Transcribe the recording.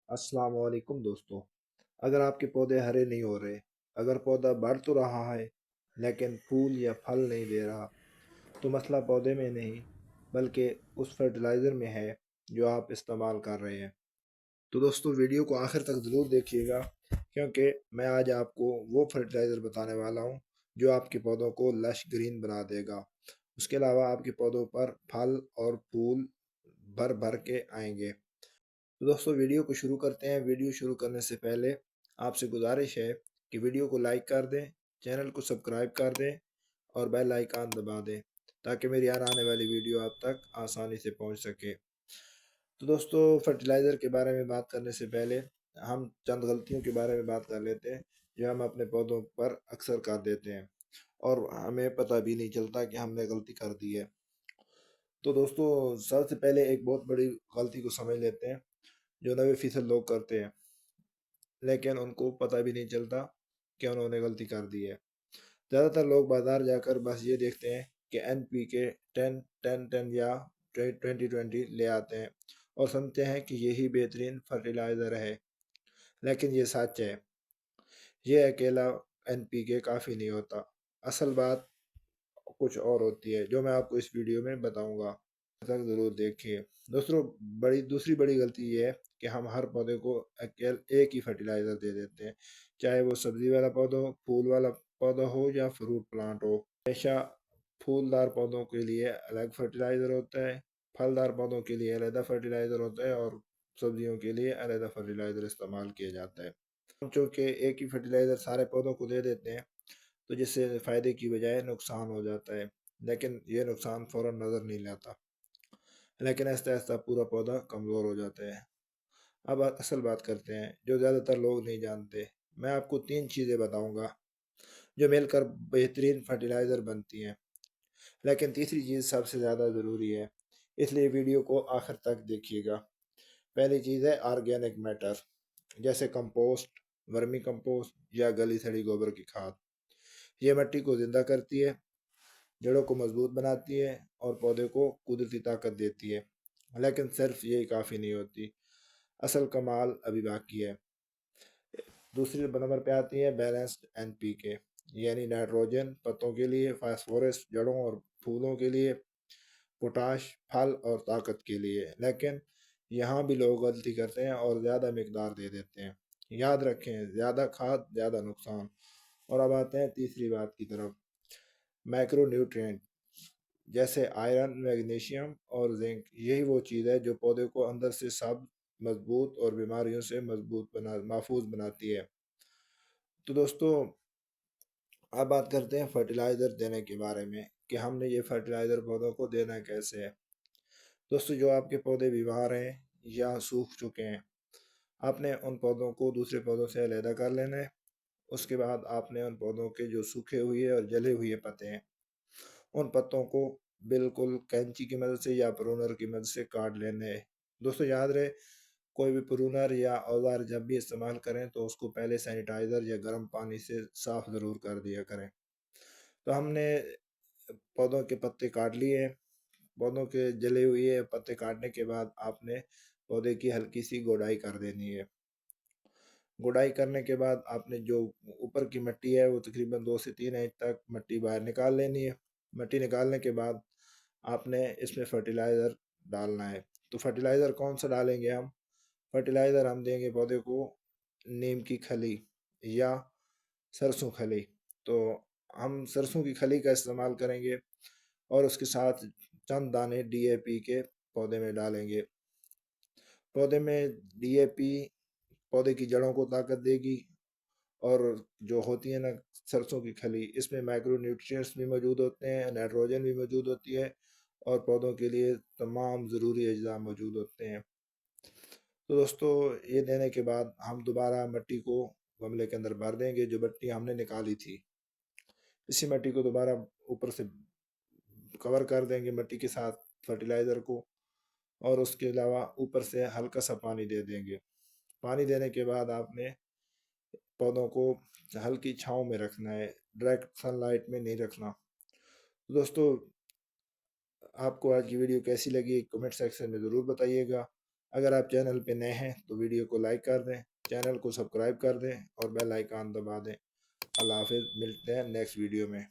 अस्सलाम वालेकुम दोस्तों। अगर आपके पौधे हरे नहीं हो रहे, अगर पौधा बढ़ तो रहा है लेकिन फूल या फल नहीं दे रहा, तो मसला पौधे में नहीं बल्कि उस फर्टिलाइज़र में है जो आप इस्तेमाल कर रहे हैं। तो दोस्तों वीडियो को आखिर तक ज़रूर देखिएगा, क्योंकि मैं आज आपको वो फर्टिलाइज़र बताने वाला हूँ जो आपके पौधों को लश ग्रीन बना देगा। उसके अलावा आपके पौधों पर फल और फूल भर भर के आएंगे। तो दोस्तों वीडियो को शुरू करते हैं। वीडियो शुरू करने से पहले आपसे गुजारिश है कि वीडियो को लाइक कर दें, चैनल को सब्सक्राइब कर दें और बेल आइकन दबा दें ताकि मेरी हर आने वाली वीडियो आप तक आसानी से पहुंच सके। तो दोस्तों फर्टिलाइज़र के बारे में बात करने से पहले हम चंद गलतियों के बारे में बात कर लेते हैं जो हम अपने पौधों पर अक्सर कर देते हैं और हमें पता भी नहीं चलता कि हमने गलती कर दी है। तो दोस्तों सबसे पहले एक बहुत बड़ी गलती को समझ लेते हैं जो 90% लोग करते हैं, लेकिन उनको पता भी नहीं चलता कि उन्होंने गलती कर दी है। ज़्यादातर लोग बाजार जाकर बस ये देखते हैं कि NPK 10-10-10 या 20-20 ले आते हैं और समझते हैं कि यही बेहतरीन फर्टिलाइज़र है, लेकिन ये सच है। ये अकेला NPK काफ़ी नहीं होता। असल बात कुछ और होती है जो मैं आपको इस वीडियो में बताऊंगा, तक ज़रूर देखिए। दोस्तों दूसरी बड़ी गलती ये है कि हम हर पौधे को एक ही फर्टिलाइज़र दे देते हैं, चाहे वो सब्जी वाला पौधा हो, फूल वाला पौधा हो या फ्रूट प्लांट हो। हमेशा फूलदार पौधों के लिए अलग फर्टिलाइज़र होता है, फलदार पौधों के लिए अलग फर्टिलाइज़र होता है और सब्जियों के लिए अलग फर्टिलाइज़र इस्तेमाल किया जाता है। हम चूँकि एक ही फर्टिलाइज़र सारे पौधों को दे देते हैं, तो जिससे फ़ायदे की बजाय नुकसान हो जाता है, लेकिन ये नुकसान फ़ौरन नज़र नहीं आता, लेकिन आहिस्ता-आहिस्ता पूरा पौधा कमज़ोर हो जाता है। अब असल बात करते हैं जो ज़्यादातर लोग नहीं जानते। मैं आपको 3 चीज़ें बताऊँगा जो मिलकर बेहतरीन फर्टिलाइज़र बनती हैं, लेकिन तीसरी चीज़ सबसे ज़्यादा ज़रूरी है, इसलिए वीडियो को आखिर तक देखिएगा। पहली चीज़ है ऑर्गेनिक मैटर, जैसे कंपोस्ट, वर्मी कंपोस्ट या गली सड़ी गोबर की खाद। ये मिट्टी को ज़िंदा करती है, जड़ों को मजबूत बनाती है और पौधे को कुदरती ताकत देती है, लेकिन सिर्फ यही काफ़ी नहीं होती। असल कमाल अभी बाकी है। दूसरी नंबर पे आती है बैलेंस्ड NPK, यानी नाइट्रोजन पत्तों के लिए, फास्फोरस जड़ों और फूलों के लिए, पोटाश फल और ताकत के लिए। लेकिन यहाँ भी लोग गलती करते हैं और ज़्यादा मिकदार दे देते हैं। याद रखें, ज़्यादा खाद ज़्यादा नुकसान। और अब आते हैं तीसरी बात की तरफ, मैक्रो न्यूट्रिएंट जैसे आयरन, मैग्नीशियम और जिंक। यही वो चीज़ है जो पौधे को अंदर से सब मजबूत और बीमारियों से महफूज बनाती है। तो दोस्तों अब बात करते हैं फर्टिलाइज़र देने के बारे में कि हमने ये फर्टिलाइज़र पौधों को देना कैसे है। दोस्तों जो आपके पौधे बीमार हैं या सूख चुके हैं, आपने उन पौधों को दूसरे पौधों से अलहदा कर लेना है। उसके बाद आपने उन पौधों के जो सूखे हुए और जले हुए पत्ते हैं, उन पत्तों को बिल्कुल कैंची की मदद से या प्रूनर की मदद से काट लेने हैं। दोस्तों याद रहे, कोई भी प्रूनर या औजार जब भी इस्तेमाल करें तो उसको पहले सैनिटाइज़र या गर्म पानी से साफ़ ज़रूर कर दिया करें। तो हमने पौधों के पत्ते काट लिए। पौधों के जले हुए पत्ते काटने के बाद आपने पौधे की हल्की सी गोडाई कर देनी है। गुड़ाई करने के बाद आपने जो ऊपर की मिट्टी है वो तकरीबन 2 से 3 इंच तक मिट्टी बाहर निकाल लेनी है। मिट्टी निकालने के बाद आपने इसमें फर्टिलाइज़र डालना है। तो फर्टिलाइज़र कौन सा डालेंगे हम? फर्टिलाइज़र हम देंगे पौधे को नीम की खली या सरसों खली। तो हम सरसों की खली का इस्तेमाल करेंगे और उसके साथ चंद दाने DAP के पौधे में डालेंगे। पौधे में DAP पौधे की जड़ों को ताकत देगी और जो होती है ना सरसों की खली, इसमें माइक्रो न्यूट्रिएंट्स भी मौजूद होते हैं, नाइट्रोजन भी मौजूद होती है और पौधों के लिए तमाम ज़रूरी अज्जा मौजूद होते हैं। तो दोस्तों ये देने के बाद हम दोबारा मिट्टी को गमले के अंदर भर देंगे, जो मिट्टी हमने निकाली थी इसी मिट्टी को दोबारा ऊपर से कवर कर देंगे मिट्टी के साथ फर्टिलाइज़र को, और उसके अलावा ऊपर से हल्का सा पानी दे देंगे। पानी देने के बाद आपने पौधों को हल्की छांव में रखना है, डायरेक्ट सनलाइट में नहीं रखना। तो दोस्तों आपको आज की वीडियो कैसी लगी कमेंट सेक्शन में ज़रूर बताइएगा। अगर आप चैनल पे नए हैं तो वीडियो को लाइक कर दें, चैनल को सब्सक्राइब कर दें और बेल आइकन दबा दें। अल्लाह हाफ़िज़, मिलते हैं नेक्स्ट वीडियो में।